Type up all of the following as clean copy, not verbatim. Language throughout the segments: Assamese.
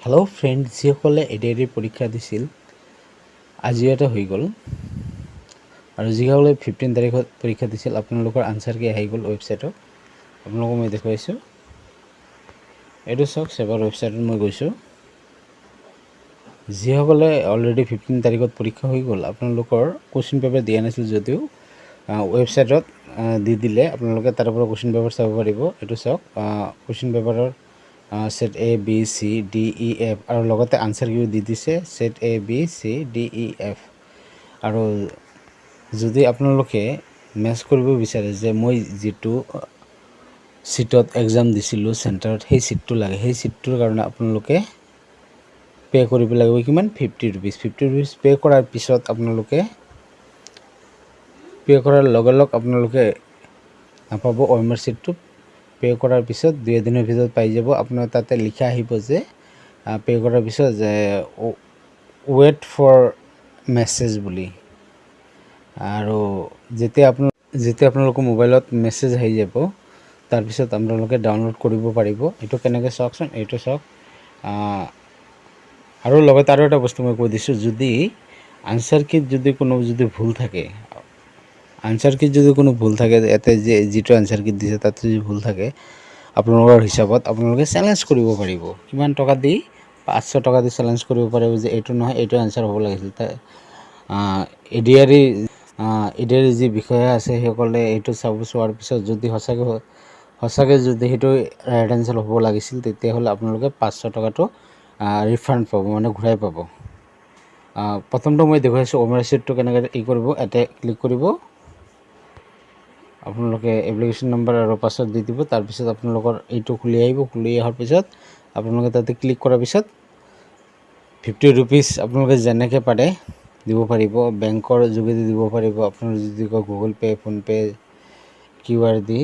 হেল্ল' ফ্ৰেণ্ড, যিসকলে এডিআৰই পৰীক্ষা দিছিল আজিও এটা হৈ গ'ল, আৰু যিসকলে 15 তাৰিখত পৰীক্ষা দিছিল আপোনালোকৰ আনচাৰ কি আহি গ'ল ৱেবছাইটত। আপোনালোকক মই দেখুৱাইছোঁ, এইটো চাওক। চেবাৰ ৱেবছাইটত মই গৈছোঁ। যিসকলে অলৰেডি 15 তাৰিখত পৰীক্ষা হৈ গ'ল, আপোনালোকৰ কুৱেশ্যন পেপাৰ দিয়া নাছিল যদিও ৱেবছাইটত দি দিলে আপোনালোকে তাৰ পৰা কুৱেশ্যন পেপাৰ চাব পাৰিব। এইটো চাওক, কুৱেশ্যন পেপাৰৰ set A B C D E F আৰু লগতে আনচাৰ কিও দি দিছে, set A B C D E F. আৰু যদি আপোনালোকে মেচ কৰিব বিচাৰে যে মই যিটো ছিটত এক্সাম দিছিলোঁ চেণ্টাৰত, সেই ছিটটো লাগে, সেই ছিটটোৰ কাৰণে আপোনালোকে পে' কৰিব লাগিব কিমান, 50 ৰুপিজ। 50 ৰুপিজ পে' কৰাৰ পিছত আপোনালোকে পে' কৰাৰ লগে লগে আপোনালোকে নাপাব OMR ছিটটো। পে' কৰাৰ পিছত 2 এদিনৰ ভিতৰত পাই যাব। আপোনাৰ তাতে লিখা আহিব যে পে' কৰাৰ পিছত যে ৱেইট ফৰ মেছেজ বুলি। আৰু যেতিয়া আপোনালোকৰ মোবাইলত মেছেজ আহি যাব, তাৰপিছত আপোনালোকে ডাউনলোড কৰিব পাৰিব। এইটো কেনেকৈ চাওকচোন, এইটো চাওক। আৰু লগতে আৰু এটা বস্তু মই কৈ দিছোঁ, যদি আনচাৰ কীত যদি কোনো ভুল থাকে, ইয়াতে যিটো আনচাৰ কীট দিছে তাতে যদি ভুল থাকে, আপোনালোকৰ হিচাপত আপোনালোকে চেলেঞ্জ কৰিব পাৰিব। কিমান টকা দি? 500 টকা দি চেলেঞ্জ কৰিব পাৰিব যে এইটো নহয়, এইটো আনচাৰ হ'ব লাগিছিল। এডিআৰই যি বিষয়া আছে সেইসকলে এইটো চোৱাৰ পিছত যদি সঁচাকৈ যদি সেইটো ৰাইট আনচাৰ হ'ব লাগিছিল, তেতিয়াহ'লে আপোনালোকে 500 টকাটো ৰিফাণ্ড পাব, মানে ঘূৰাই পাব। প্ৰথমটো মই দেখুৱাইছোঁ OMR ছিটটো কেনেকৈ কৰিব। ইয়াতে ক্লিক কৰিব, আপোনালোকে এপ্লিকেশ্যন নম্বৰ আৰু পাছৱৰ্ড দি দিব। তাৰপিছত আপোনালোকৰ এইটো খুলি আহিব। খুলি অহাৰ পিছত আপোনালোকে তাতে ক্লিক কৰাৰ পিছত 50 ৰুপিজ আপোনালোকে যেনেকৈ পাৰে দিব পাৰিব। বেংকৰ যোগেদি দিব পাৰিব, আপোনাৰ যদি কয় গুগল পে', ফোনপে', QR দি,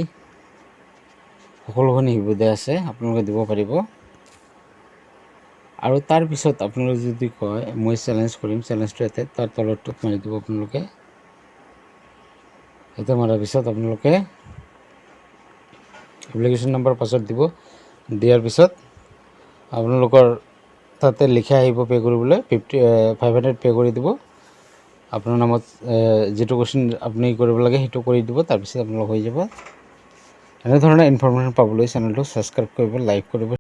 সকলোখিনি সুবিধা আছে, আপোনালোকে দিব পাৰিব। আৰু তাৰপিছত আপোনালোকে যদি কয় মই চেলেঞ্জ কৰিম, চেলেঞ্জটো ইয়াতে তাৰ তলৰটোত মাৰি দিব আপোনালোকে। ইয়াতে মৰাৰ পিছত আপোনালোকে এপ্লিকেশ্যন নম্বৰ পাছৱৰ্ড দিব। দিয়াৰ পিছত আপোনালোকৰ তাতে লিখা আহিব পে' কৰিবলৈ, 500 পে' কৰি দিব। আপোনাৰ নামত যিটো কুৱেশ্যন আপুনি কৰিব লাগে সেইটো কৰি দিব। তাৰপিছত আপোনালোক হৈ যাব। এনেধৰণে ইনফৰমেশ্যন পাবলৈ চেনেলটো ছাবস্ক্ৰাইব কৰিব, লাইক কৰিব।